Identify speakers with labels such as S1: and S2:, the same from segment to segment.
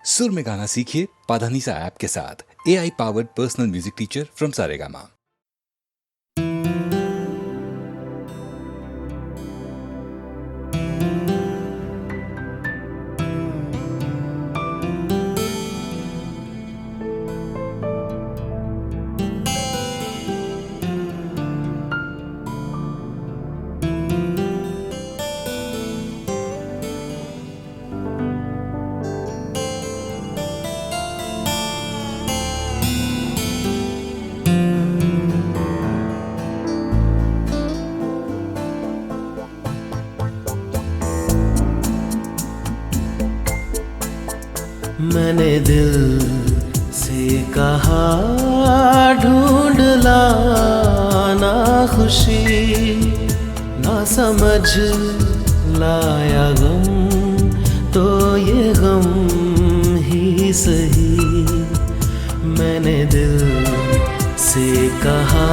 S1: सुर में गाना सीखिए पाधानीसा ऐप के साथ। AI powered personal music teacher from Saregama.
S2: मैंने दिल से कहा ढूंढ लाना खुशी, ना समझ लाया गम तो ये गम ही सही। मैंने दिल से कहा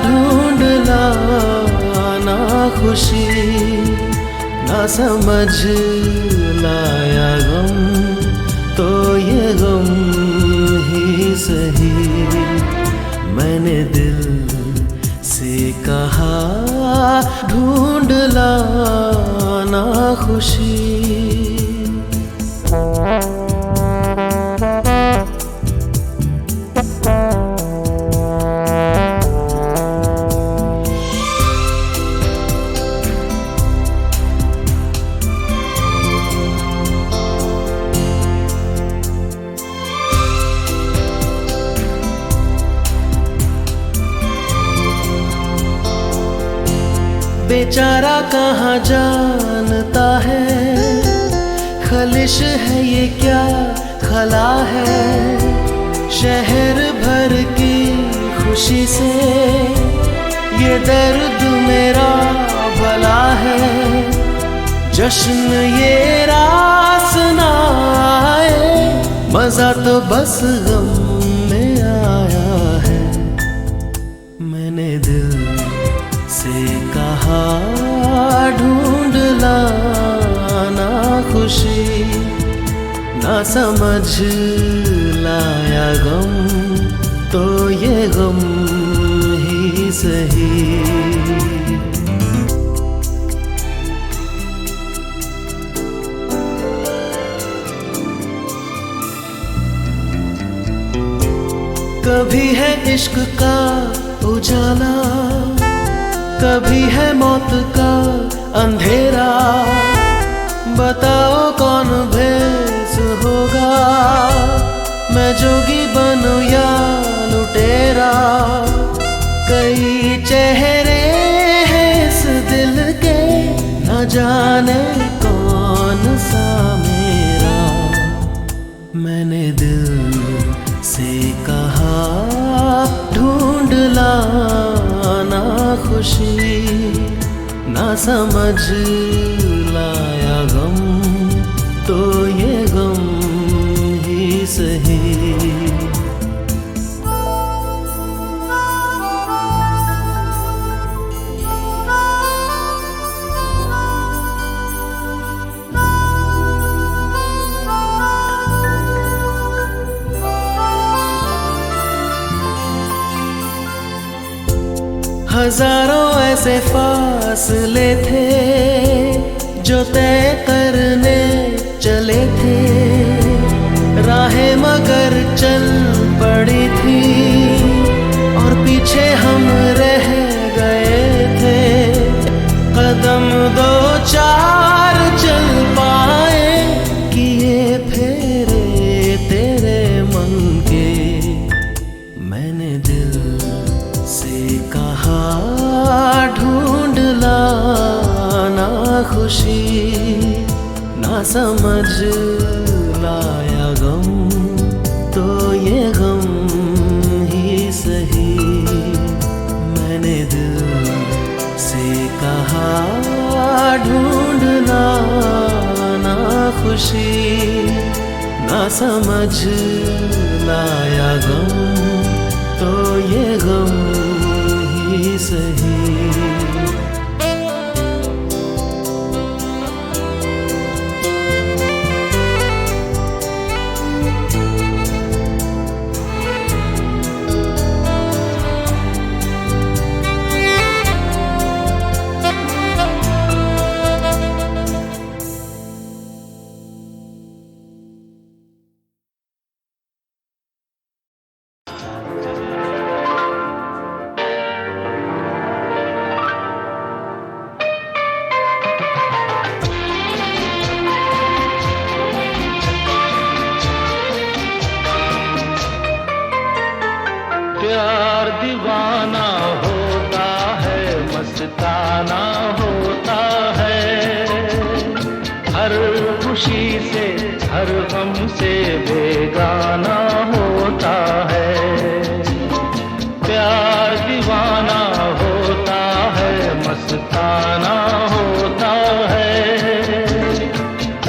S2: ढूंढ लाना खुशी, ना समझ लाया गम तो ये गम ही सही। मैंने दिल से कहा ढूंढ लाना खुशी। बेचारा कहाँ जानता है, खलिश है ये क्या खला है। शहर भर की खुशी से ये दर्द मेरा भला है। जश्न ये रास ना आए, मजा तो बस गम में आया है। मैंने दिल से कहा ढूंढ लाना खुशी, ना समझ लाया गम तो ये गम ही सही। कभी है इश्क का उजाला, कभी है मौत का अंधेरा। बताओ कौन भेस होगा, मैं जोगी बनूं या लुटेरा। कई चेहरे हैं इस दिल के, न जाने कौन सा मेरा। मैंने दिल से कहा ढूंढ लाना खुशी, ना समझ लाया गम तो ये गम ही सही। हजारों ऐसे फासले थे जो तय करने चले थे। राहें मगर चल पड़ी थी और पीछे हम रह गए थे। कदम दो चार चल पाए, किए फेरे तेरे मन के। मैंने दिल से कहा ढूंढ लाना खुशी, ना समझ लाया गम तो ये गम ही सही। मैंने दिल से कहा ढूंढ लाना खुशी, ना समझ लाया गम तो ये गम ही सही। गम से बेगाना होता है। प्यार दीवाना होता है, मस्ताना होता है।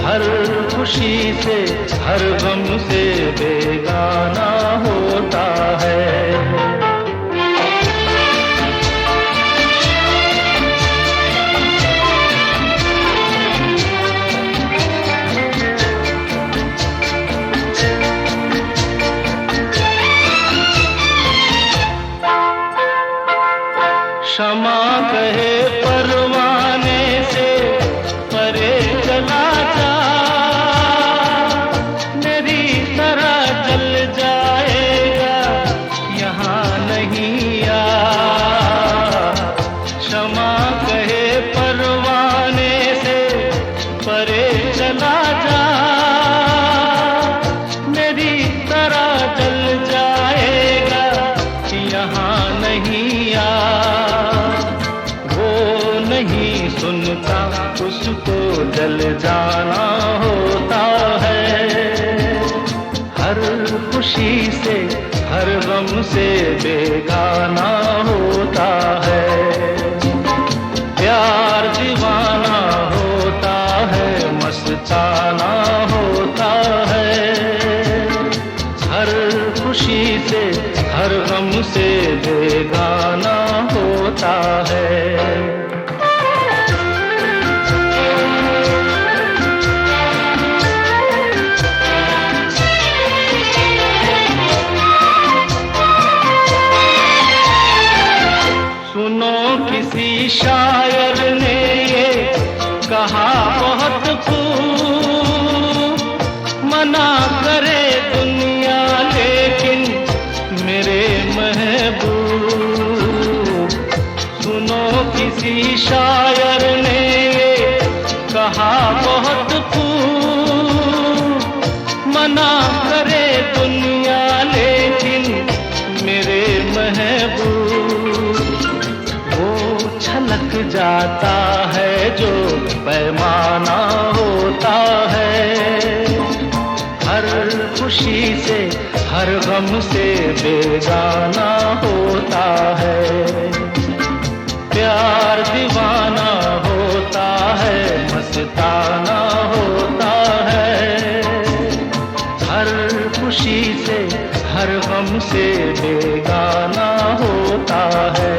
S2: हर खुशी से हर गम से बेगाना होता है। क्षमा कहे परवाने से परे चला जा, मेरी तरह जल जाएगा यहाँ नहीं आ। क्षमा कहे परवाने से परे चला जा, मेरी तरह जल जाएगा यहाँ नहीं आ। नहीं सुनता उसको जल जाना होता है। हर खुशी से हर गम से बेगाना होता है। प्यार दीवाना होता है, मस्ताना होता है। हर खुशी से हर गम से बेगाना होता है। किसी शायर ने ये कहा बहुत खूब, मना करे दुनिया लेकिन मेरे महबूब। सुनो किसी शायर ने ये कहा बहुत खूब, मना करे दुनिया लेकिन मेरे महबूब। छलक जाता है जो पैमाना होता है। हर खुशी से हर गम से बेगाना होता है। प्यार दीवाना होता है, मस्ताना होता है। हर खुशी से हर गम से बेगाना होता है।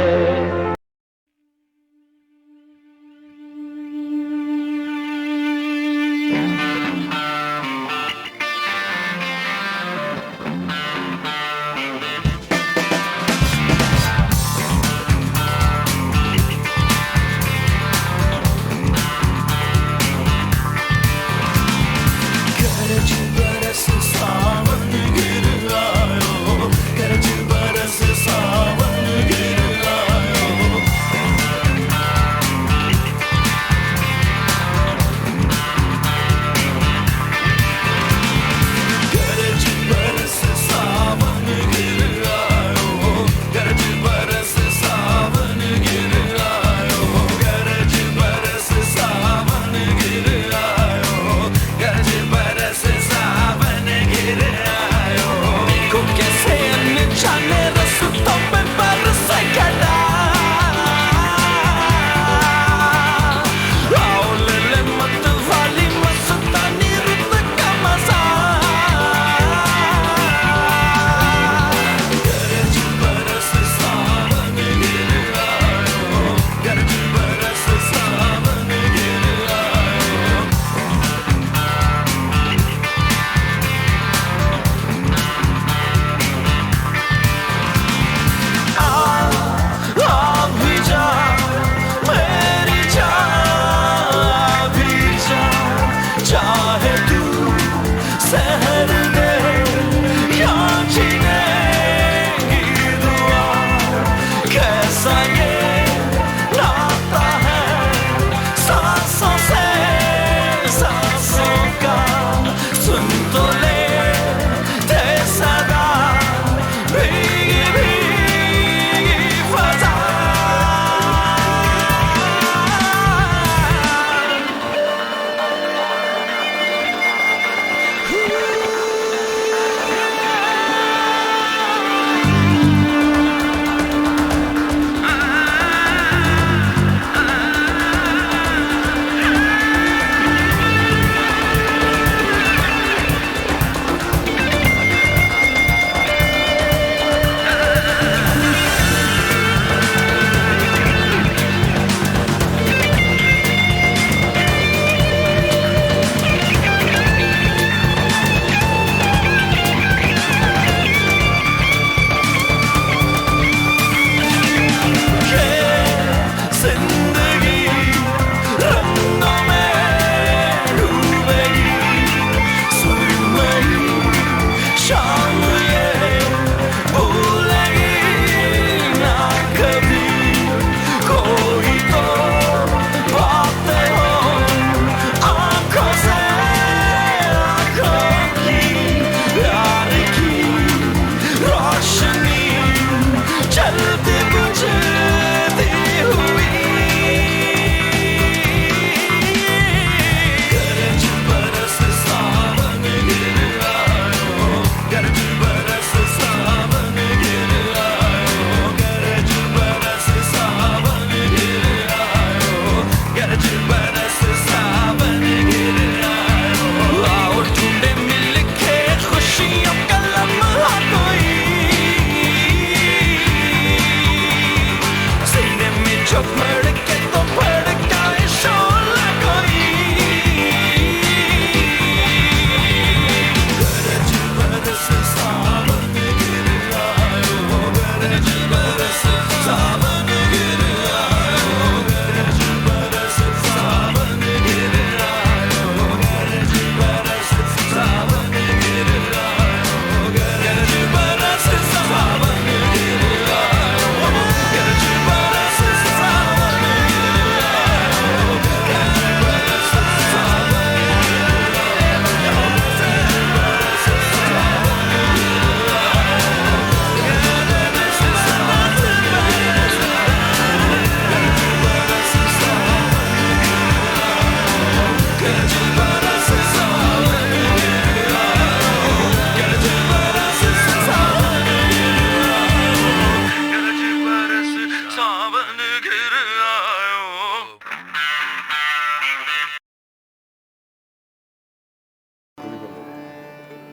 S3: Get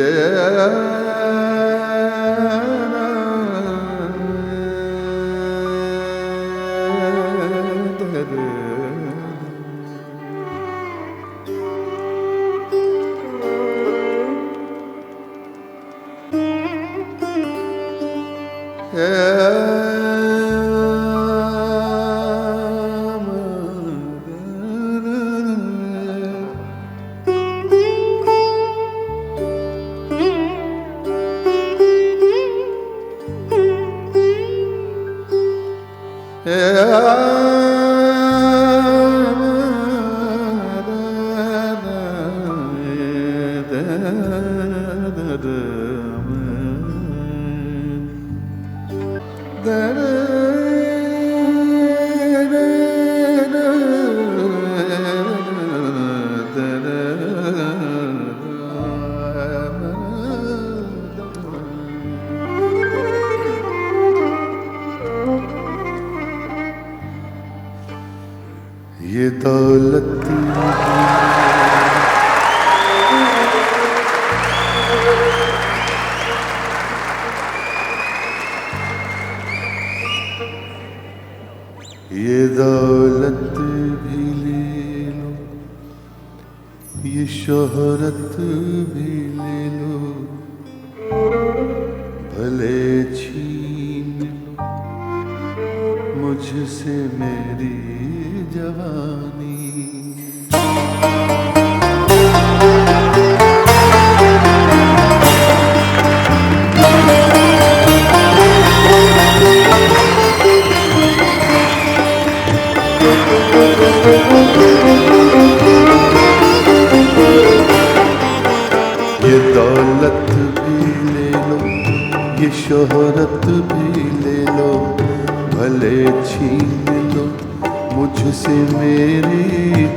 S3: ये दौलत ये दौलत भी ले लो, ये शोहरत भी ले लो, भले छीन लो मुझसे मेरी जवानी। ये दौलत भी ले लो, ये शोहरत भी ले लो, भले छीन लो मुझसे मेरी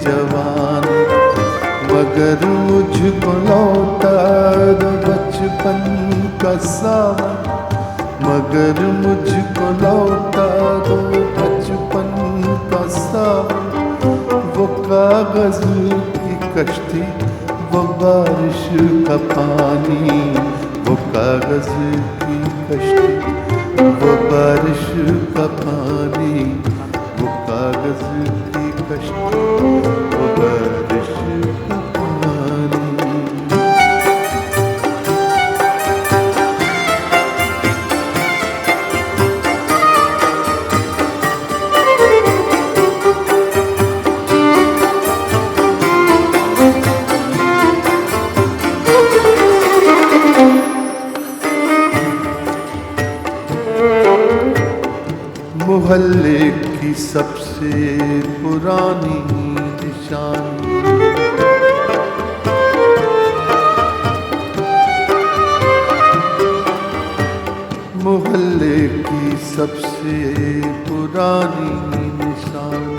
S3: जवानी, मगर मुझको लौटा दो बचपन का सावन, मगर मुझको लौटा दो बचपन का सावन। वो कागज की कश्ती, वो बारिश का पानी, वो कागज की कश्ती, वो बारिश का पानी, वो कागज की कश्ती, वो बारिश का पानी। मोहल्ले की सबसे पुरानी निशानी, मोहल्ले की सबसे पुरानी निशानी,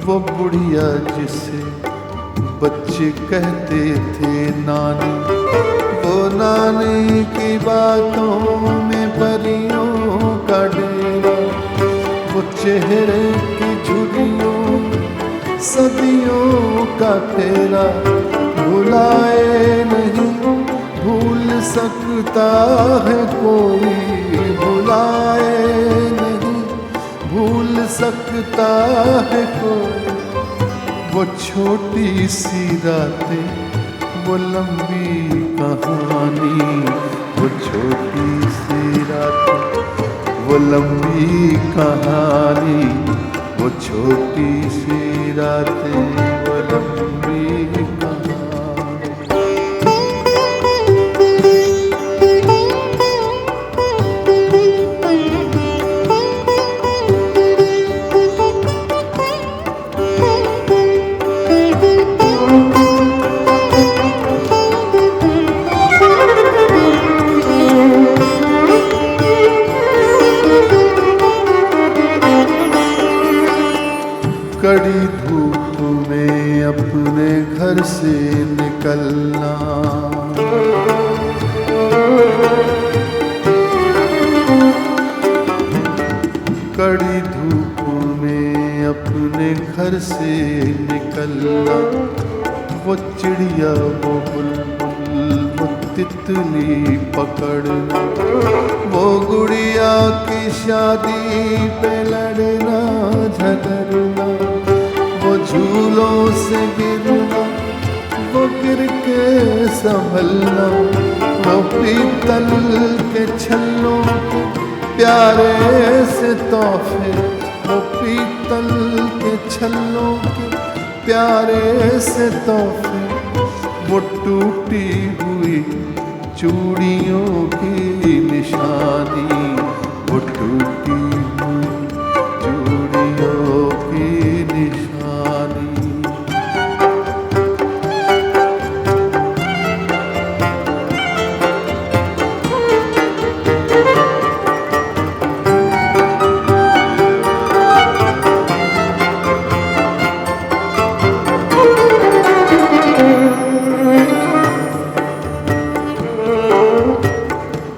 S3: वो बुढ़िया जिसे बच्चे कहते थे नानी, वो नानी की बातों में परियों का डेरा, वो चेहरे की झुर्रियों सदियों का फेरा, भुलाए नहीं भूल सकता है कोई, भुलाए नहीं भूल सकता है कोई। वो छोटी सी रातें, वो लंबी कहानी, वो छोटी सी रातें, वो लंबी कहानी, वो छोटी सी रातें, वो लंबी कहानी। कड़ी धूप में अपने घर से निकलना, कड़ी धूप में अपने घर से निकलना, वो चिड़िया वो बुलबुल, वो तितली पकड़ना, वो गुड़िया की शादी पे लड़ना झगड़ना, वो झूलों से गिरना, वो गिर के संभलना, वो पीतल के छल्लों के प्यारे से तोहफे, वो पीतल के छल्लों के प्यारे से तोहफे, वो टूटी हुई चूड़ियों की निशानी, वो टूटी हुई चूड़ियों की निशानी।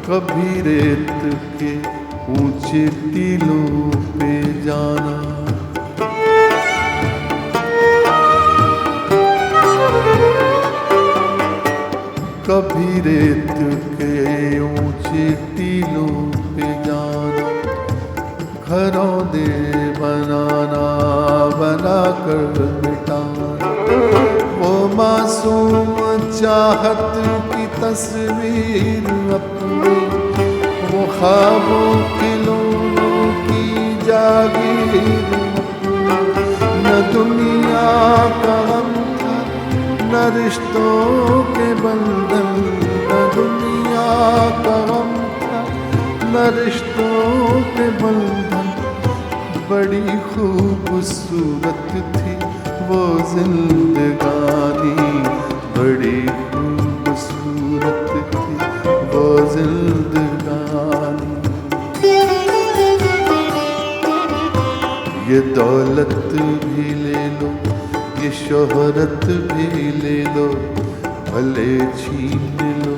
S3: कभी रेत के ऊंचे टीलों पे जाना, कभी रेत के ऊंचे टीलों पे जाना, घरों दे बनाना बनाकर मिटाना, वो मासूम चाहत की तस्वीर अपनी, वो ख्वाबों खिलौनों की जागीर अपनी, न दुनिया का गम था न रिश्तों के बंधन, न दुनिया का गम था न रिश्तों के बंधन, बड़ी खूबसूरत थी वो जिंदगानी, बड़ी खूबसूरत थी वो जिंदगानी। ये दौलत भी ले लो, ये शोहरत भी ले लो, भले छीन लो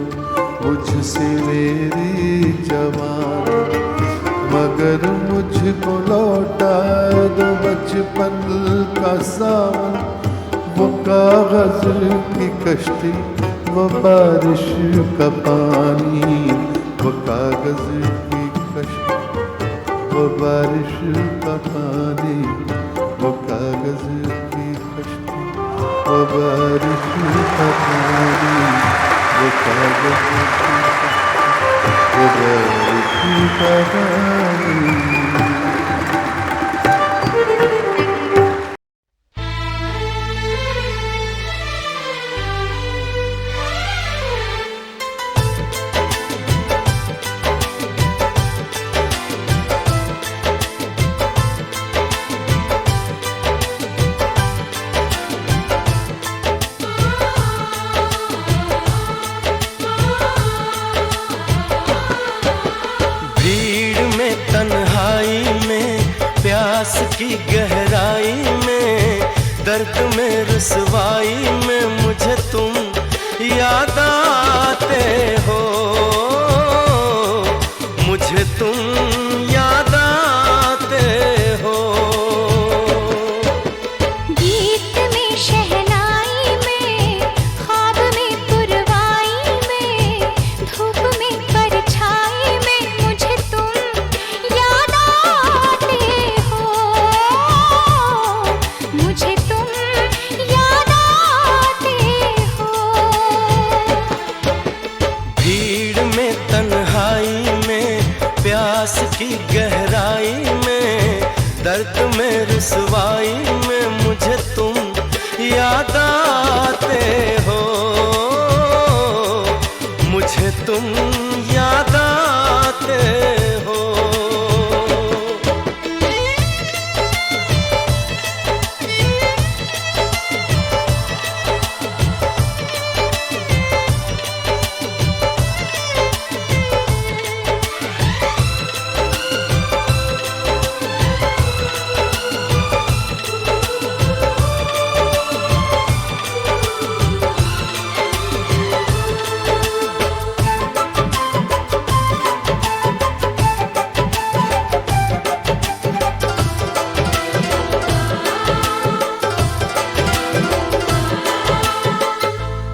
S3: मुझसे मेरी जवानी, मगर मुझको लौटा दो बचपन का सावन, वो कागज की कश्ती, वो बारिश का पानी, वो कागज की कश्ती, वो बारिश का पानी, वो कागज की कश्ती, वो बारिश का पानी, वो कागज की कश्ती, वो बारिश का पानी।
S4: की गहराई में, दर्द में रुसवाई में मुझे तुम याद आते हो, मुझे तुम याद आते हो।
S5: गीत में शहनाई में, ख्वाब में पुरवाई में, धूप में परछाई में मुझे तुम याद आते हो, मुझे तुम याद आते हो।
S4: भीड़ में तन्हाई में, प्यास की गहराई में, दर्द में रुसवाई में मुझे तुम याद आते हो, मुझे तुम याद आते हो।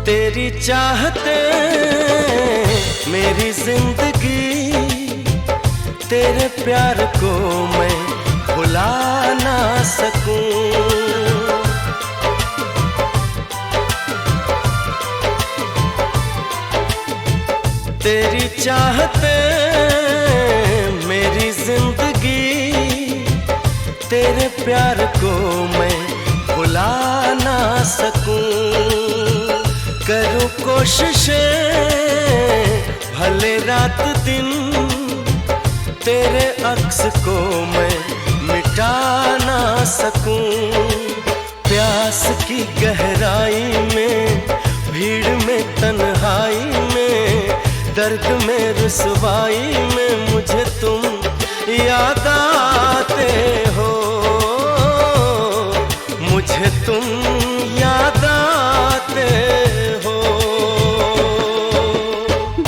S4: तेरी चाहते मेरी जिंदगी तेरे प्यार को मैं भुला ना सकूं। तेरी चाहते मेरी जिंदगी, तेरे प्यार को मैं भुला ना सकूं। करूं कोशिशें भले रात दिन, तेरे अक्स को मैं मिटा ना सकूं। प्यास की गहराई में, भीड़ में तन्हाई में, दर्द में रुसवाई में मुझे तुम याद आते हो, मुझे तुम याद आते हो।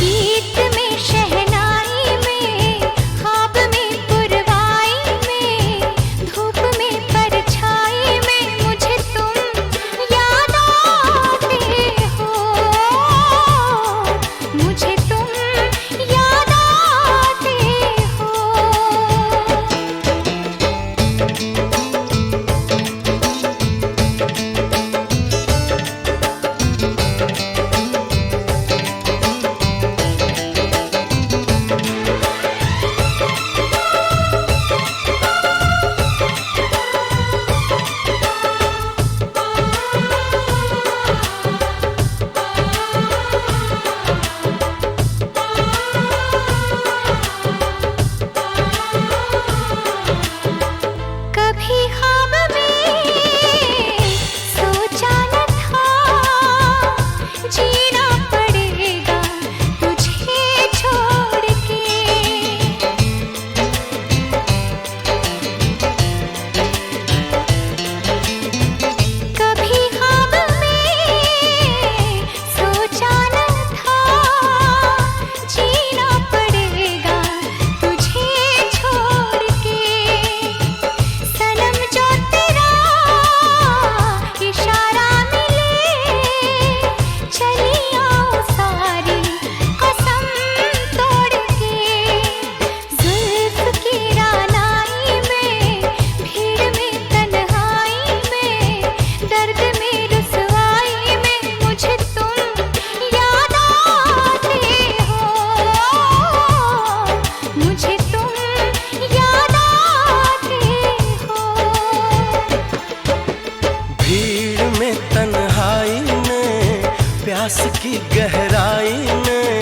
S5: गीत में शहनाई में, ख्वाब में पुरवाई में, धूप में परछाई में मुझे तुम याद आते हो, मुझे तुम याद आते हो। कभी ख्वाब में सोचा न था, जीना पड़ेगा तुझे छोड़ के। कभी ख्वाब में सोचा न था, जीना पड़ेगा तुझे छोड़ के। सनम जो तेरा इशारा मिले, चली आओ सारी कसम तोड़ के। जुल्फ की रानाई में, भीड़ में तन्हाई में, दर्द में रुसवाई में मुझे तुम याद आते हो, मुझे तुम याद आते हो।
S4: भीड़ में तन्हाई में, प्यास की गहराई में,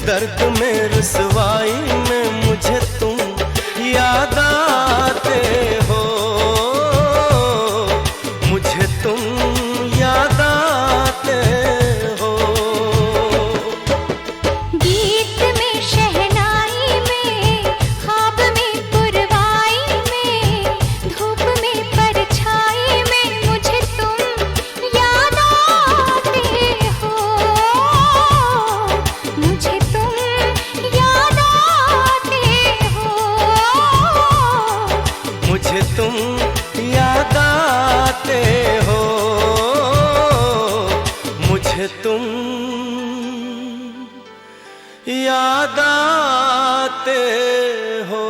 S4: दर्द में रुसवाई में मुझे तुम याद आते हो, मुझे तुम याद आते हो।
S5: गीत में शहनाई में, ख्वाब में पुरवाई में, धूप में परछाई में मुझे तुम याद आते हो, मुझे तुम याद आते हो,
S4: मुझे तुम याद आते हो, मुझे तुम याद आते हो।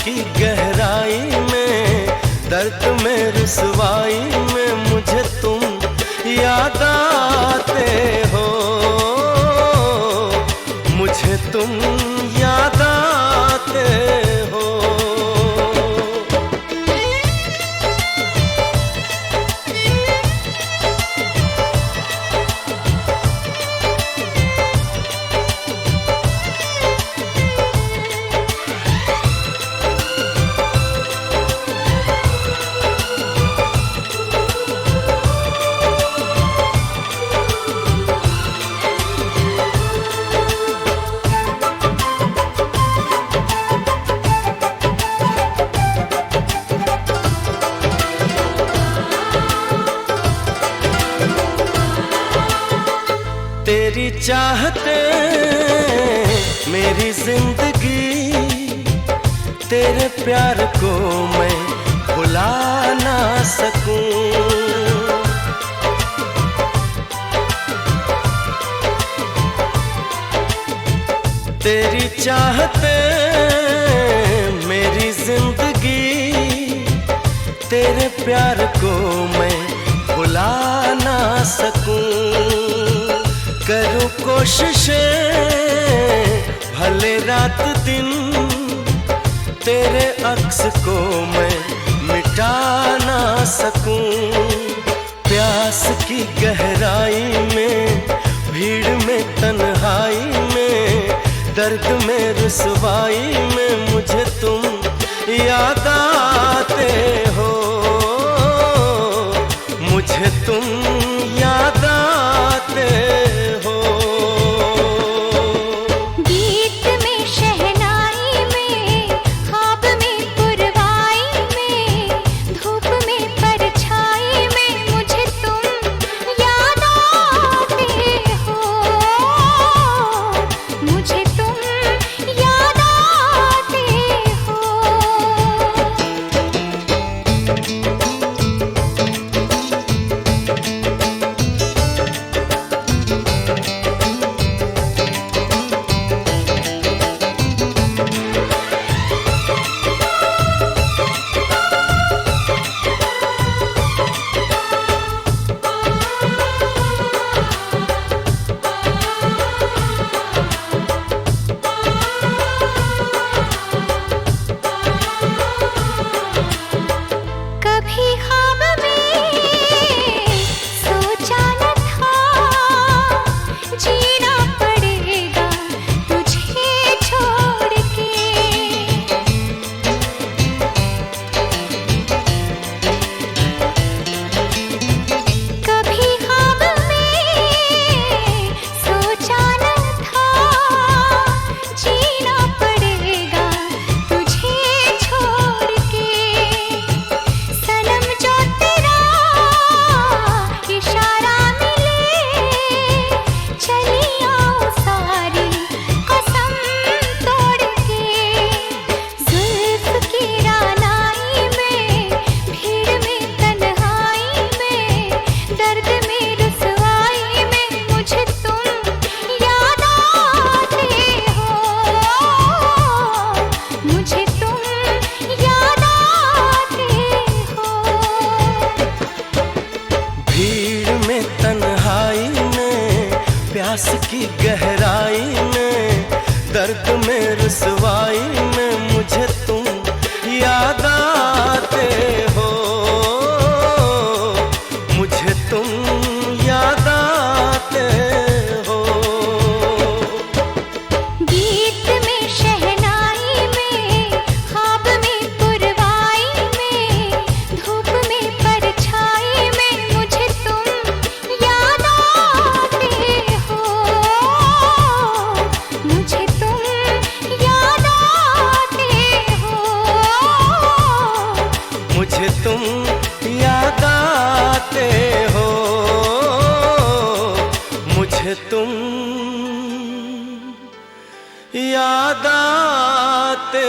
S4: की गहराई में, दर्द में रुसवाई में मुझे तुम याद आते हो, मुझे तुम याद आते हो। तेरी चाहते मेरी जिंदगी, तेरे प्यार को मैं भुला ना सकूं। तेरी चाहते मेरी जिंदगी, तेरे प्यार को मैं भुला ना सकूं। करूं कोशिशें भले रात दिन, तेरे अक्स को मैं मिटा ना सकूं। प्यास की गहराई में, भीड़ में तन्हाई में, दर्द में रुसवाई में मुझे तुम याद आते हो, मुझे तुम याद आते हो।
S5: गीत में शहनाई में, ख्वाब में पुरवाई में, धूप में परछाई में मुझे तुम याद आते हो, मुझे तुम याद आते हो। कभी ख्वाब में सोचा न था, जीना पड़ेगा तुझे छोड़ के। कभी ख्वाब में सोचा न था, जीना पड़ेगा तुझे छोड़ के। सनम जो तेरा इशारा मिले, चली आओ सारी कसम तोड़ के। जुल्फ की रानाई में, भीड़ में तन्हाई में, दर्द में रुसवाई में मुझे तुम याद आते हो, मुझे तुम याद आते हो।
S4: भीड़ में तन्हाई में, प्यास की गहराई में, दर्द में रुसवाई में मुझे तुम याद आते हो, मुझे तुम याद आते हो।
S5: गीत में शहनाई में, ख्वाब में पुरवाई में, धूप में परछाई में मुझे तुम याद आते हो, मुझे तुम याद आते हो,
S4: मुझे तुम याद आते हो, मुझे तुम याद आते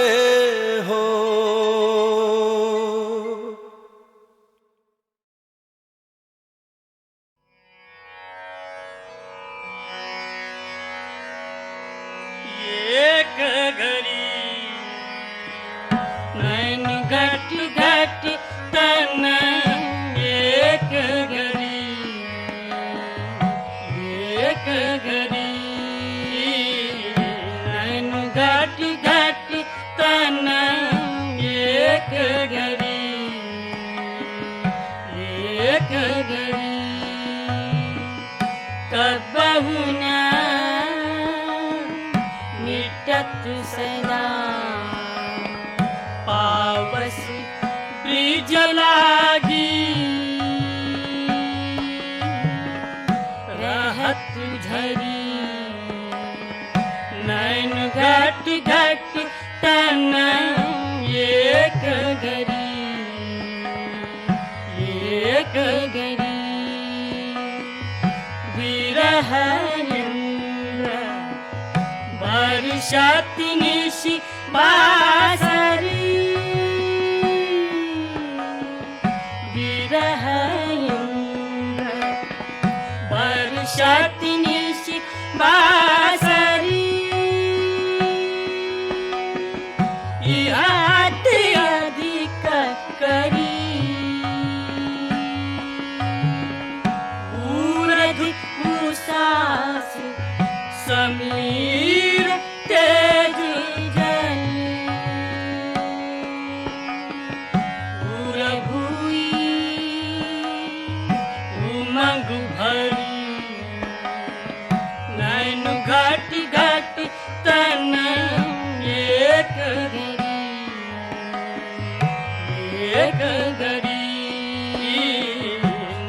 S4: हो।
S2: एक घड़ी
S6: घट घट तन एक घड़ी कबहु न मिटत सदा पावस ब्रिज लागी रहत झरी नैन घट घट तन एक घड़ी विरह वर्षत निशि बासरी विरह वर्षत निशि बासरी याद अधिक करी सास समीर तेज जल भूई उमंग भरी नैन घट घट तन एक घड़ी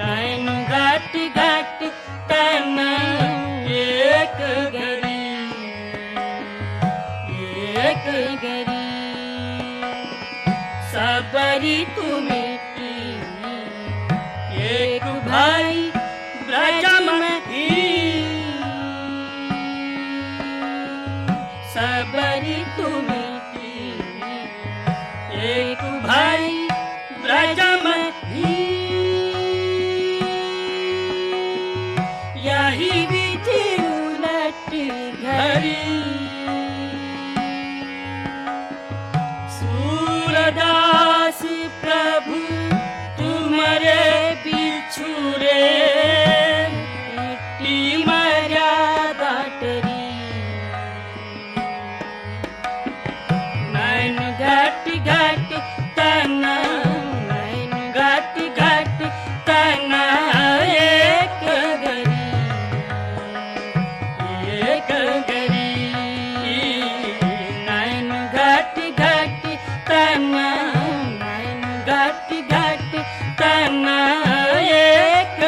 S6: नैन घट घट तन एक घड़ी सबरी तुम्हें एक भाई ब्रज में सबरी तुम्हें एक भाई ब्रज में यही विधि उलट घड़ी सूरदास प्रभु तुम्हारे बिछुरे मर्यादा टरी नैन घट घट तन नैन घट घट तन एक घड़ी नैन घट घट तन नैन घट घट तन एक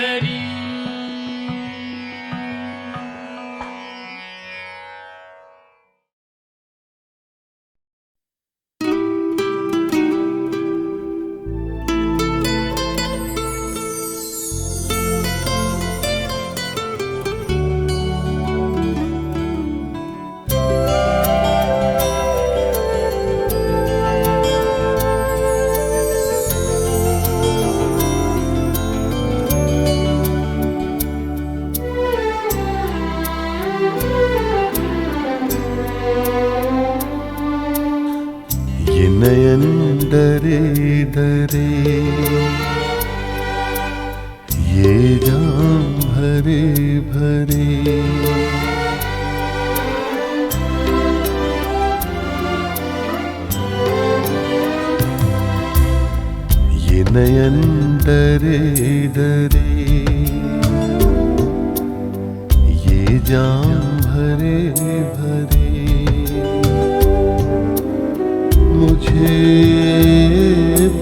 S6: घड़ी
S3: नयन डरे डरे ये जाम भरे भरे ये नयन डरे डरे ये जाम भरे भरे मुझे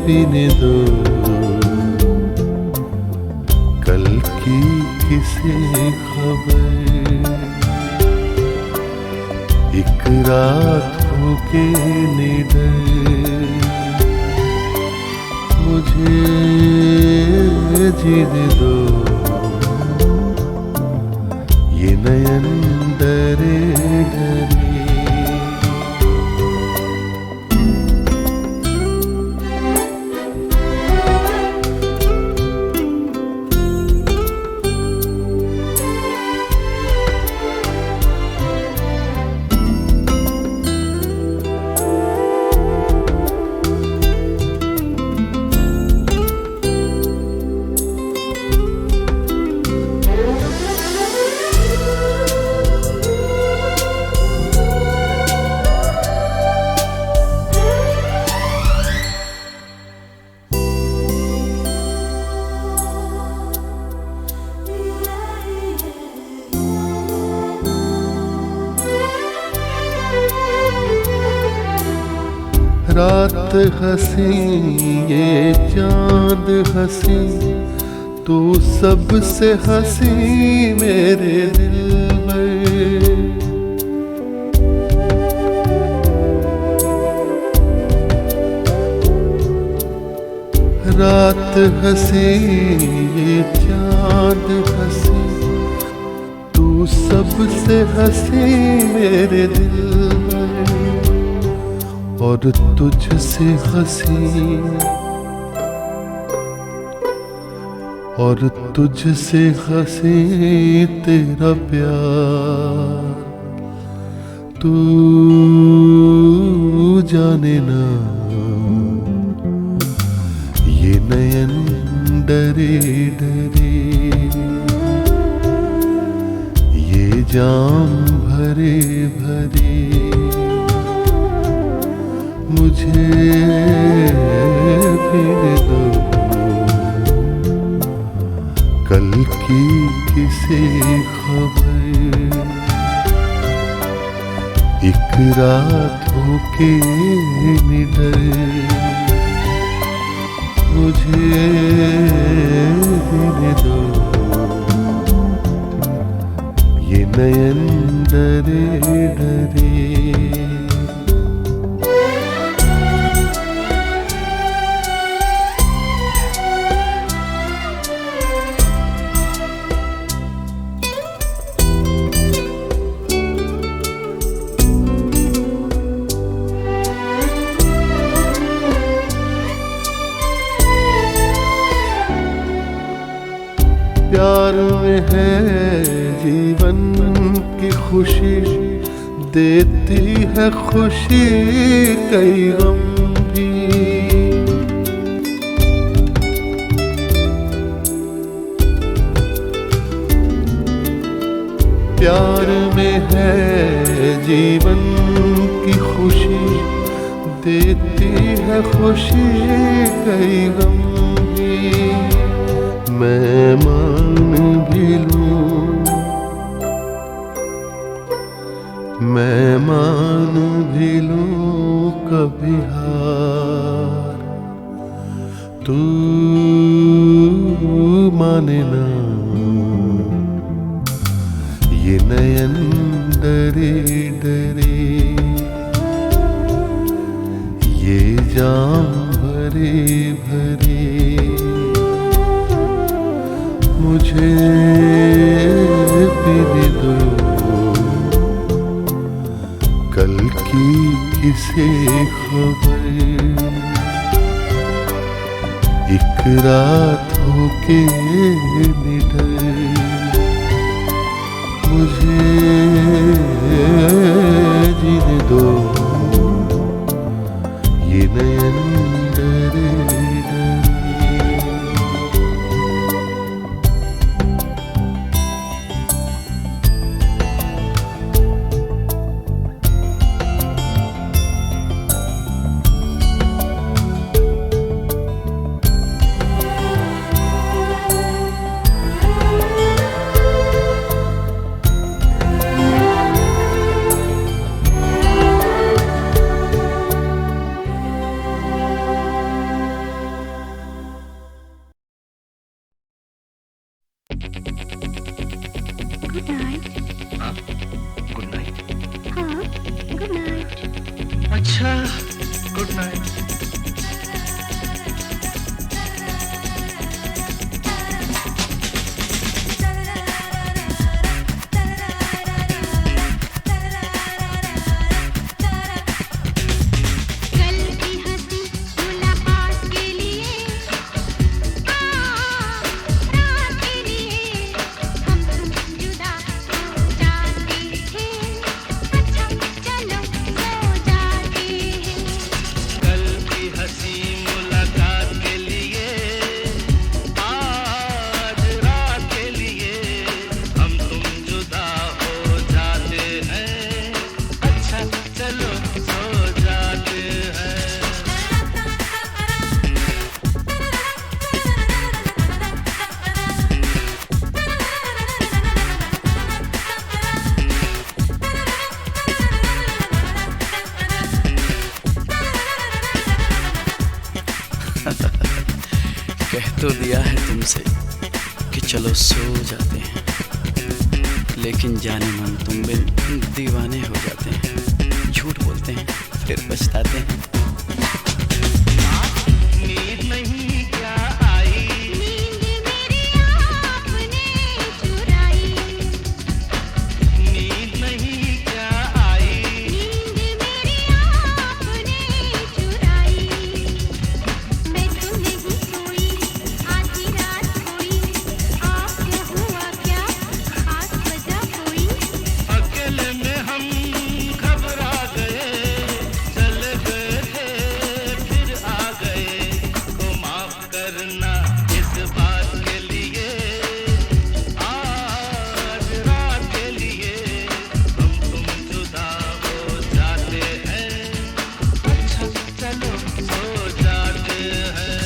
S3: पीने दो कल की किसे खबर एक रात होके निडर मुझे जीने दो ये नयन डरे डरे रात हंसी ये चांद हंसी, तू सबसे हंसी मेरे दिल में। रात हंसी ये चांद हंसी, तू सबसे हंसी मेरे दिल में। और तुझसे हंसी, और तुझसे हंसी तेरा प्यार, तू जाने ना ये नयन डरे डरे, ये जाम भरे भरे। मुझे पीने दो कल की किसी खबर, एक रात होके निडर। मुझे पीने दो ये नयन डरे डरे। प्यार में है जीवन की खुशी, देती है खुशी कई गम भी। प्यार में है जीवन की खुशी, देती है खुशी कई गम भी। मैं मान भी लूं, मैं मान भी लूं कभी हार, तू माने ना ये नयन डरे डरे, ये जाम भरे भरे। मुझे पीने दो कल की किसी खबर, एक रात होके निडर। मुझे जीने दो ये नयन डरे डरे।
S5: Good night.
S4: हाँ गुड नाइट।
S5: हाँ गुड नाइट।
S4: अच्छा गुड नाइट।
S5: कल की हंसी मुलाकात के लिए, रात के लिए हम तुम जुदा हो जाते हैं। अच्छा चलो सो जाते हैं।
S4: कल की
S7: तो दिया है तुमसे कि चलो सो जाते हैं, लेकिन जाने मन तुम बिन दीवाने हो जाते हैं। झूठ बोलते हैं फिर पछताते हैं।
S2: नींद नहीं क्या आई,
S5: नींद मेरी आपने चुराई,
S2: नींद नहीं क्या आई,
S5: नींद मेरी आपने चुराई। मैं तो नहीं सोई आधी रात कोई, आप क्या हुआ क्या खास वजह कोई।
S2: अकेले में हम घबरा गए, चले गए थे फिर आ गए। को माफ करना इस बात के लिए, आज रात के लिए हम तुम जुदा हो जाते हैं। अच्छा चलो सो जाते हैं।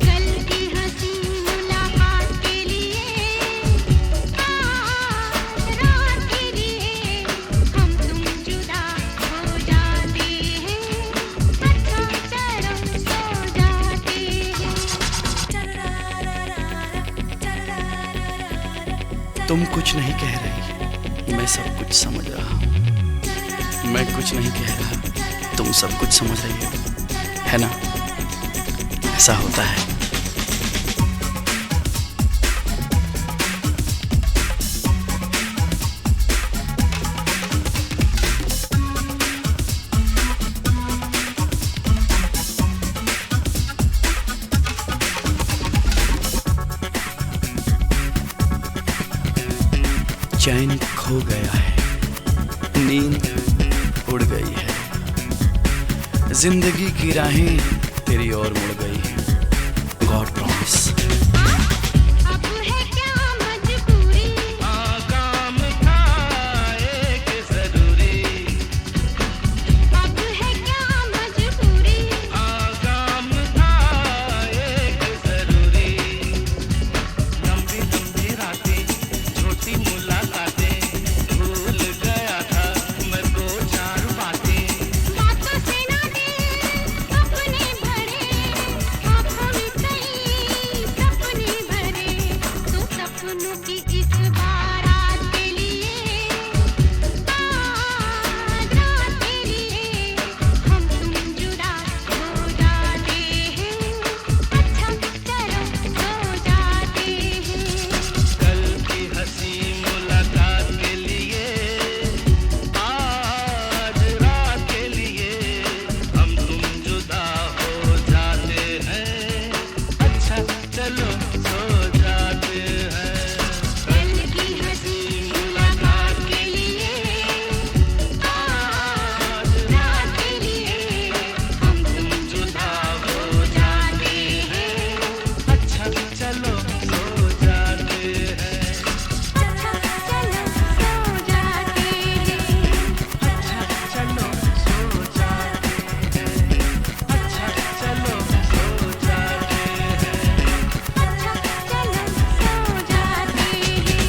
S5: कल की हंसी मुलाकात के लिए, आज रात के लिए हम तुम जुदा हो जाते हैं। अच्छा चलो सो जाते हैं।
S7: तुम कुछ नहीं कह रही, मैं सब कुछ समझ रहा हूँ। मैं कुछ नहीं कह रहा, तुम सब कुछ समझ रही हो, है ना? ऐसा होता है। चैन खो गया है, नींद उड़ गई है, जिंदगी की राहें तेरी ओर मुड़ गई हैं। God promise.
S5: अब है क्या मजबूरी,
S2: काम था एक जरूरी,
S5: अब है क्या मजबूरी।
S2: काम था एक जरूरी। लंबी लंबी रातें, छोटी मुलाकातें, भूल गया था मैं दो चार बातें।
S5: बातों से ना दिल अपने भरे, आँखों में कई सपने भरे। तो सपनों की इस बारात के लिए, आज रात के लिए हम तुम जुदा हो जाते हैं। अच्छा चलो सो जाते हैं।
S2: कल की हंसी मुलाकात के लिए, आज रात के लिए हम तुम जुदा हो जाते हैं। अच्छा चलो सो जाते हैं।
S5: कल की हंसी मुलाकात के लिए, आज रात के लिए हम तुम जुदा हो जाते हैं।
S2: अच्छा चलो सो जाते हैं।
S5: अच्छा चलो सो जाते हैं।
S2: अच्छा चलो सो जाते हैं। अच्छा चलो सो जाते हैं।
S5: अच्छा चलो सो जाते हैं।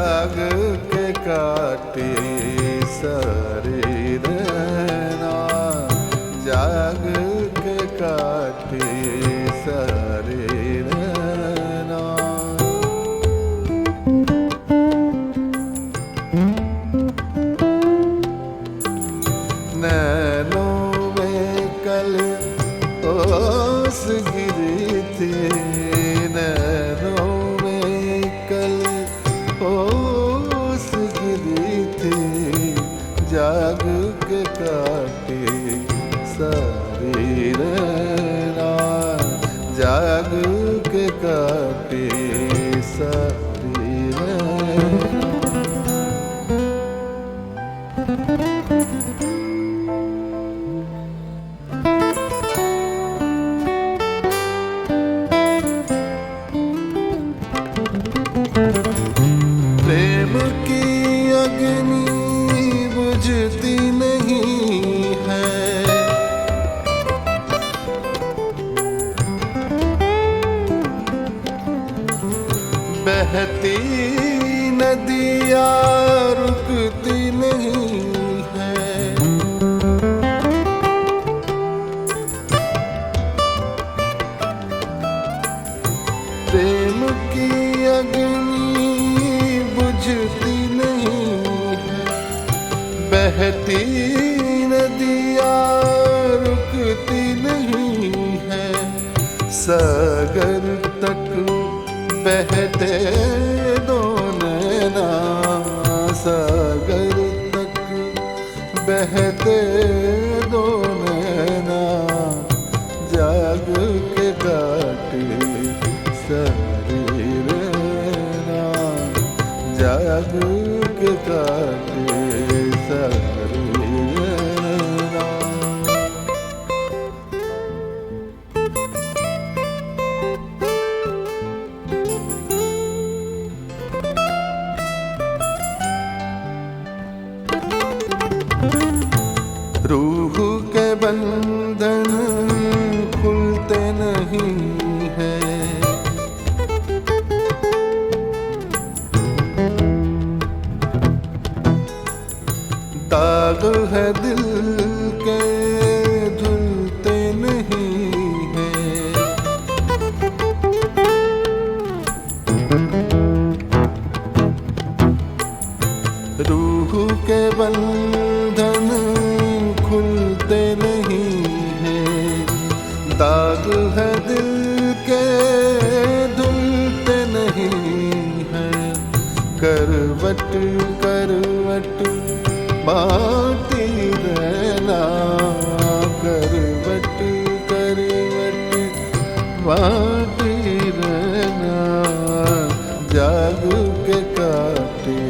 S3: जाग के काटे सारे नैना, जाग के काटे सारे नैना। नैनों में कल ओस गिरी थी, नैनों में कल ओस गिरी थी, जाग के काटे सारी नैना, जाग के काटे सारी नैना। प्रेम की अग्नि बुझती नहीं है, बहती नदियाँ रुकती नहीं है। प्रेम की अग्नि बुझती नहीं है, बहती नदियाँ रुकती नहीं है। सागर तक बहते दो नैना, सागर तक बहते दो नैना, जाग के काटे सारी नैना, जाग के काटे सारी नैना। रूह के बंधन खुलते नहीं हैं, दाग है दिल के धुलते नहीं हैं। रूह के बंधन खुलते नहीं हैं, दाग है दिल के धुलते नहीं हैं। करवट करवट बाटी रहना, करवट करवट बाटी रहना, जाग के काटे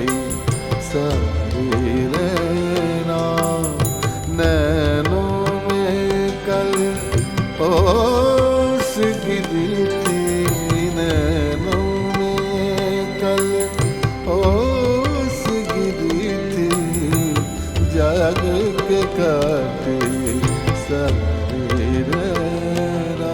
S3: सारी नैना। नैनों में कल ओस गिरी थी, नैनों में कल ओस गिरी थी, जाग के काटे सारी नैना।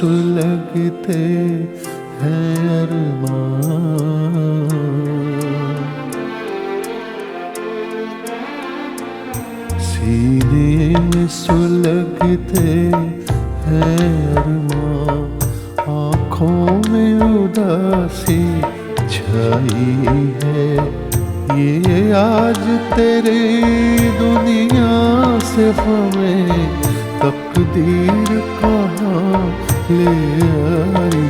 S3: सुलगते हैं अरमान, सीने में सुलगते हैं अरमान, आँखों में उदासी छाई है। ये आज तेरी दुनिया से हमें तकदीर कहाँ ले आई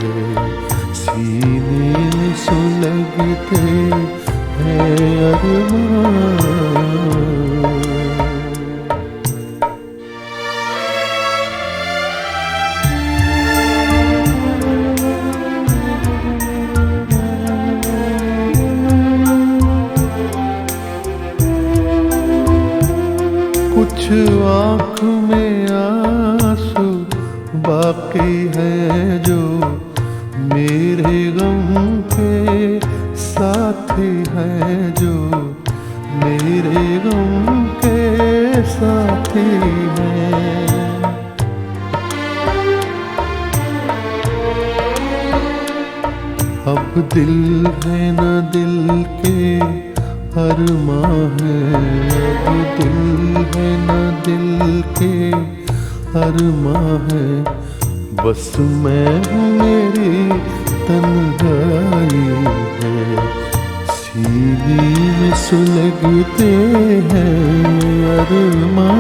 S3: है। सीने में सुलगते हैं अरमान। कुछ आँख में आंसू बाकी है जो मेरे गम के साथी हैं, जो मेरे गम के साथी हैं। अब दिल है न दिल के अरमां है, अब दिल है न दिल के अरमां है। बस मैं हूँ मेरी तन्हाई है। सीने में सुलगते हैं अरमां।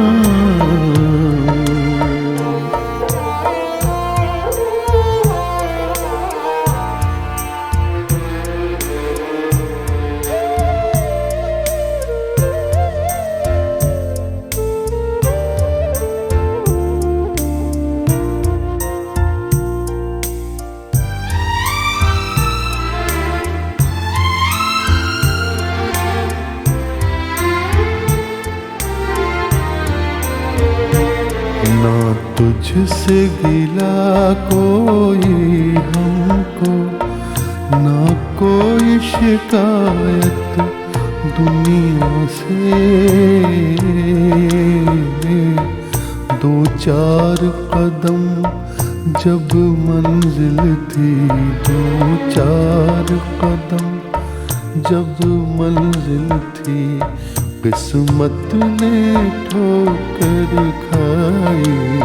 S3: ना तुझसे गिला कोई हमको, ना कोई शिकायत दुनिया से। दो चार कदम जब मंजिल थी, दो चार कदम जब मंजिल थी, किस्मत ने ठोकर खाई है।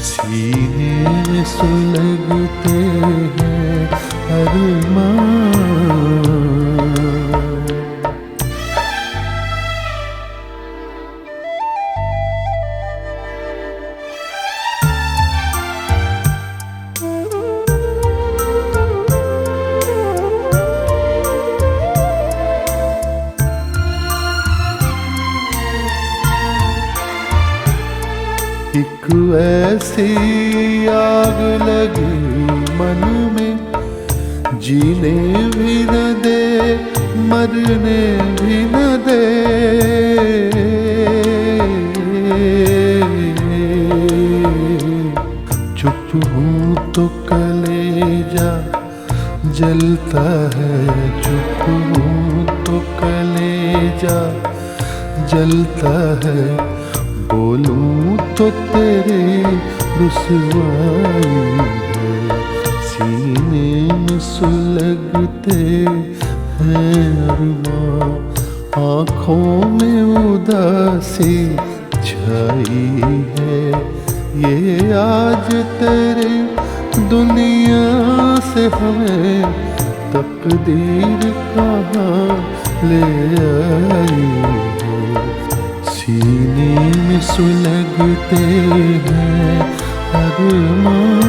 S3: सीने में सुलगते हैं अरमान। एक ऐसी आग लगी मन में, जीने भी न दे मरने भी न दे। चुप हूँ तो कलेजा जलता है, चुप हूँ तो कलेजा जलता है। बोलूं तो तेरी रुसवाई है। सीने में सुलगते हैं अरमां, आँखों में उदासी छाई है। ये आज तेरी दुनिया से हमें तकदीर कहाँ ले आई है। सीने में सुलगते हैं अरमां।